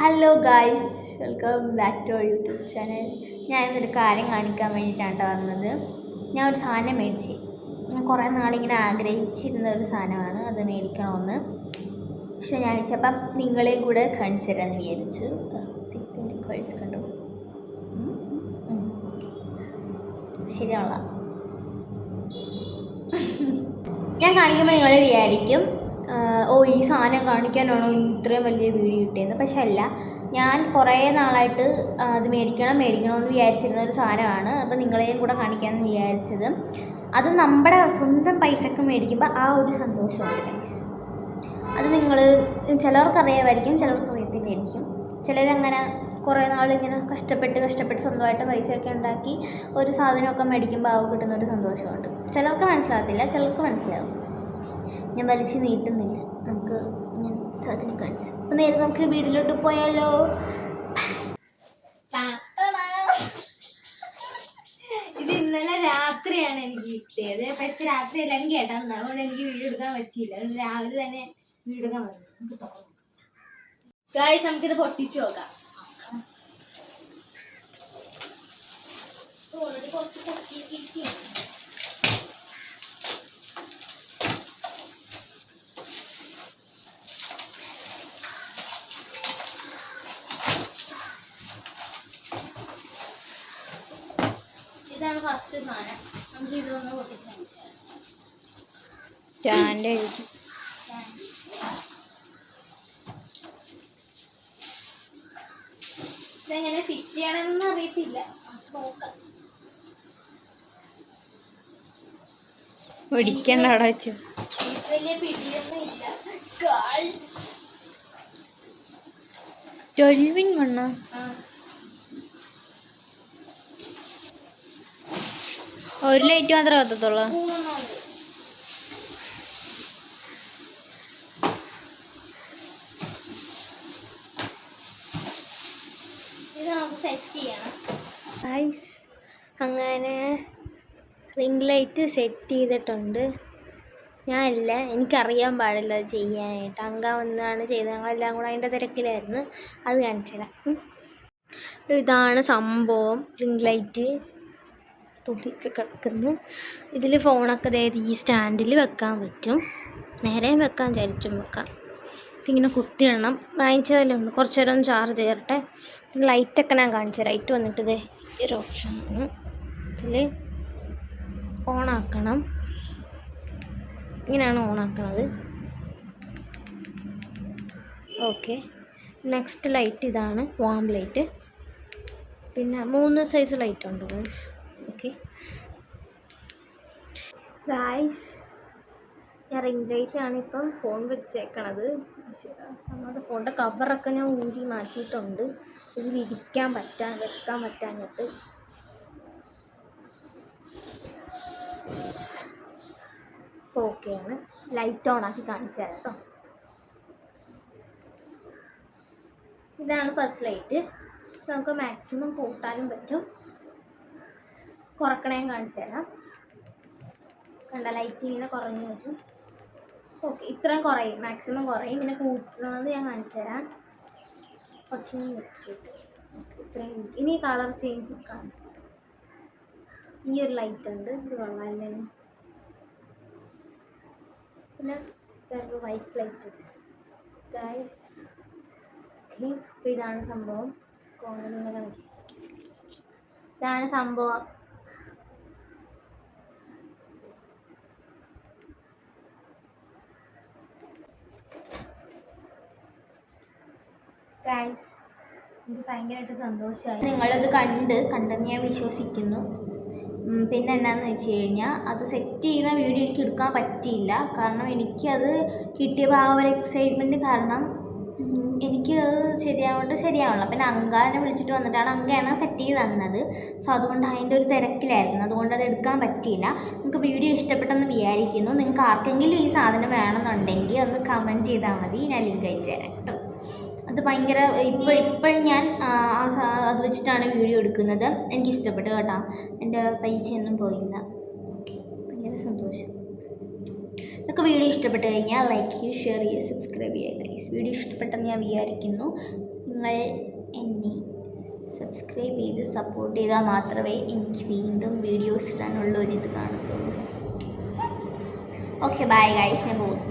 Hello guys, welcome back to our YouTube channel. ഞാൻ ഇന്നൊരു കാര്യം കാണിക്കാൻ വേണ്ടിയിട്ടാണ് വന്നത്. ഞാൻ ഒരു സാധനം മേടിച്ച്. ഞാൻ കുറേ നാളിങ്ങനെ ആഗ്രഹിച്ചിരുന്ന ഒരു സാധനമാണ്, അത് മേടിക്കണമെന്ന്. പക്ഷെ ഞാൻ വെച്ചപ്പം നിങ്ങളെയും കൂടെ കാണിച്ചു തരാമെന്ന് വിചാരിച്ചു. കോഴ്സ് കണ്ടു ശരിയാണല്ല. ഞാൻ കാണിക്കുമ്പോൾ നിങ്ങൾ വിചാരിക്കും, ഈ സാധനം കാണിക്കാനാണോ ഇത്രയും വലിയ വീഡിയോ കിട്ടിയത്. പക്ഷെ അല്ല, ഞാൻ കുറേ നാളായിട്ട് അത് മേടിക്കണമെന്ന് വിചാരിച്ചിരുന്ന ഒരു സാധനമാണ്. അപ്പോൾ നിങ്ങളെയും കൂടെ കാണിക്കാമെന്ന് വിചാരിച്ചത്. അത് നമ്മുടെ സ്വന്തം പൈസക്ക് മേടിക്കുമ്പോൾ ആ ഒരു സന്തോഷമുണ്ട് ഗൈസ്. അത് നിങ്ങൾ ചിലർക്ക് അറിയാമായിരിക്കും, ചിലർക്ക് അറിയത്തില്ലായിരിക്കും. ചിലരങ്ങനെ കുറേ നാളിങ്ങനെ കഷ്ടപ്പെട്ട് സ്വന്തമായിട്ട് പൈസയൊക്കെ ഉണ്ടാക്കി ഒരു സാധനമൊക്കെ മേടിക്കുമ്പോൾ ആ കിട്ടുന്നൊരു സന്തോഷമുണ്ട്. ചിലർക്ക് മനസ്സിലാകത്തില്ല, ചിലർക്ക് മനസ്സിലാവും. ഞാൻ വലിച്ച് നീട്ടുന്നില്ല, നമുക്ക് ഞാൻ സാധനം കാണിച്ചു. അപ്പം നേരെ നമുക്ക് വീട്ടിലോട്ട് പോയാലോ. ഇത് ഇന്നലെ രാത്രിയാണ് എനിക്ക് കിട്ടിയത്. പക്ഷെ രാത്രി എല്ലാം കേട്ടായിരുന്നു, അതുകൊണ്ട് എനിക്ക് വീഡിയോ എടുക്കാൻ പറ്റിയില്ല. അതുകൊണ്ട് രാവിലെ തന്നെ വീഡിയോ എടുക്കാൻ പറ്റും. നമുക്ക് തുറന്നു ഗായ്സ്, നമുക്കിത് പൊട്ടിച്ചു നോക്കാം. ഓൾറെഡി കുറച്ച് പൊട്ടിയിരിക്കുകയാണ്. ഇതാണ് ഫസ്റ്റ് സാധനം. നമുക്ക് ഇതൊന്ന് പൊട്ടിച്ചാൽ സ്റ്റാൻഡ് ഇതെങ്ങനെ ഫിറ്റ് ചെയ്യണമെന്ന് അറിയത്തില്ല, നോക്കാം. ഒടിക്കണ്ട അവിടെ വെച്ചു. വലിയ പിടിയൊന്നും ഇല്ല. 12 മണ്ണ ഒരു ലൈറ്റ് മാത്രമേ കത്തത്തുള്ളൂ. ഇത് നമുക്ക് സെറ്റ് ചെയ്യണം. അങ്ങനെ റിംഗ് ലൈറ്റ് സെറ്റ് ചെയ്തിട്ടുണ്ട്. ഞാനില്ല, എനിക്കറിയാൻ പാടില്ല അത് ചെയ്യാനായിട്ട്. അങ്ക വന്നാണ് ചെയ്തത്. ഞങ്ങളെല്ലാം കൂടെ അതിൻ്റെ തിരക്കിലായിരുന്നു. അത് കാണിച്ചു തരാം. ഇതാണ് സംഭവം. റിംഗ് ലൈറ്റ് തുണിയൊക്കെ കിടക്കുന്നു. ഇതിൽ ഫോണൊക്കെ അതായത് ഈ സ്റ്റാൻഡിൽ വെക്കാൻ പറ്റും. നേരെയും വെക്കാൻ ചരിച്ചും വെക്കാം. ഇതിങ്ങനെ കുത്തിയിടണം. വാങ്ങിച്ചതല്ലേ ഉണ്ട്. കുറച്ച് നേരം ഒന്ന് ചാർജ് ചെയ്യട്ടെ. ലൈറ്റൊക്കെ ഞാൻ കാണിച്ചു തരാം. ലൈറ്റ് വന്നിട്ട് ഇതേ ഒരു ഓപ്ഷനാണ്. ഇതിൽ ഓണാക്കണം. ഇങ്ങനെയാണ് ഓണാക്കണത്. ഓക്കെ, നെക്സ്റ്റ് ലൈറ്റ് ഇതാണ്, വാം ലൈറ്റ്. പിന്നെ 3 സൈസ് ലൈറ്റ് ഉണ്ട് ഗൈസ്. ഓക്കെ ഗൈസ്, ഞാൻ റിംഗ് ലൈറ്റിലാണ് ഇപ്പം ഫോൺ വെച്ചേക്കണത്. ഫോണിൻ്റെ കവറൊക്കെ ഞാൻ ഊരി മാറ്റിയിട്ടുണ്ട്. വെക്കാൻ പറ്റാഞ്ഞിട്ട്. ഓക്കെയാണ്. ലൈറ്റ് ഓൺ ആക്കി കാണിച്ചു തരാം കേട്ടോ. ഇതാണ് ഫസ്റ്റ് ലൈറ്റ്. നമുക്ക് മാക്സിമം കൂട്ടാനും പറ്റും, കുറക്കണേയും കാണിച്ചു തരാം. കണ്ട, ലൈറ്റ് ഇങ്ങനെ കുറഞ്ഞു വരും. ഓക്കെ, ഇത്രയും കുറയും, മാക്സിമം കുറയും. പിന്നെ കൂട്ടുന്നത് ഞാൻ കാണിച്ചു തരാം. കുറച്ചും നോക്കിയിട്ട് ഇത്രയും. ഇനി കളർ ചേഞ്ച് കാണിച്ചു തരാം. ഈ ഒരു ലൈറ്റ് ഉണ്ട്, ഇത് കൊള്ളാമല്ലേ. പിന്നെ വേറൊരു വൈറ്റ് ലൈറ്റ് ഉണ്ട് ഗൈസ്. അപ്പോൾ ഇതാണ് സംഭവം. ഇതാണ് സംഭവം. ഗൈസ്, എനിക്ക് ഭയങ്കരമായിട്ട് സന്തോഷമായി. നിങ്ങളത് കണ്ടെന്ന് ഞാൻ വിശ്വസിക്കുന്നു. പിന്നെ എന്നാന്ന് വെച്ച് കഴിഞ്ഞാൽ, അത് സെറ്റ് ചെയ്യുന്ന വീഡിയോ എനിക്ക് എടുക്കാൻ പറ്റിയില്ല. കാരണം എനിക്കത് കിട്ടിയപ്പോൾ ആ ഒരു എക്സൈറ്റ്മെൻറ്റ് കാരണം എനിക്കത് ശരിയാവണല്ലോ. പിന്നെ അങ്കാനെ വിളിച്ചിട്ട് വന്നിട്ടാണ്, അങ്കയാണ് സെറ്റ് ചെയ്ത് തന്നത്. സോ അതുകൊണ്ട് അതിൻ്റെ ഒരു തിരക്കിലായിരുന്നു, അതുകൊണ്ട് അത് എടുക്കാൻ പറ്റിയില്ല. നിങ്ങൾക്ക് വീഡിയോ ഇഷ്ടപ്പെട്ടെന്ന് വിചാരിക്കുന്നു. നിങ്ങൾക്ക് ആർക്കെങ്കിലും ഈ സാധനം വേണമെന്നുണ്ടെങ്കിൽ ഒന്ന് കമൻറ്റ് ചെയ്താൽ മതി, ഞാൻ ലിങ്ക് അയച്ചു തരാം കേട്ടോ. അത് ഭയങ്കര ഇപ്പോഴും ഞാൻ അത് വെച്ചിട്ടാണ് വീഡിയോ എടുക്കുന്നത്. എനിക്കിഷ്ടപ്പെട്ടു കേട്ടോ. എൻ്റെ പൈസയൊന്നും പോയില്ല. ഭയങ്കര സന്തോഷം. നിങ്ങൾക്ക് വീഡിയോ ഇഷ്ടപ്പെട്ട് കഴിഞ്ഞാൽ ലൈക്ക് ചെയ്യുക, ഷെയർ ചെയ്യുക, സബ്സ്ക്രൈബ് ചെയ്യുക ഗൈസ്. വീഡിയോ ഇഷ്ടപ്പെട്ടെന്ന് ഞാൻ വിചാരിക്കുന്നു. നിങ്ങൾ എന്നെ സബ്സ്ക്രൈബ് ചെയ്ത് സപ്പോർട്ട് ചെയ്താൽ മാത്രമേ എനിക്ക് വീണ്ടും വീഡിയോസ് ഇടാനുള്ള ഒരിത് കാണത്തുള്ളൂ. ഓക്കെ ബൈ ഗൈസ്, ഞാൻ പോകുന്നു.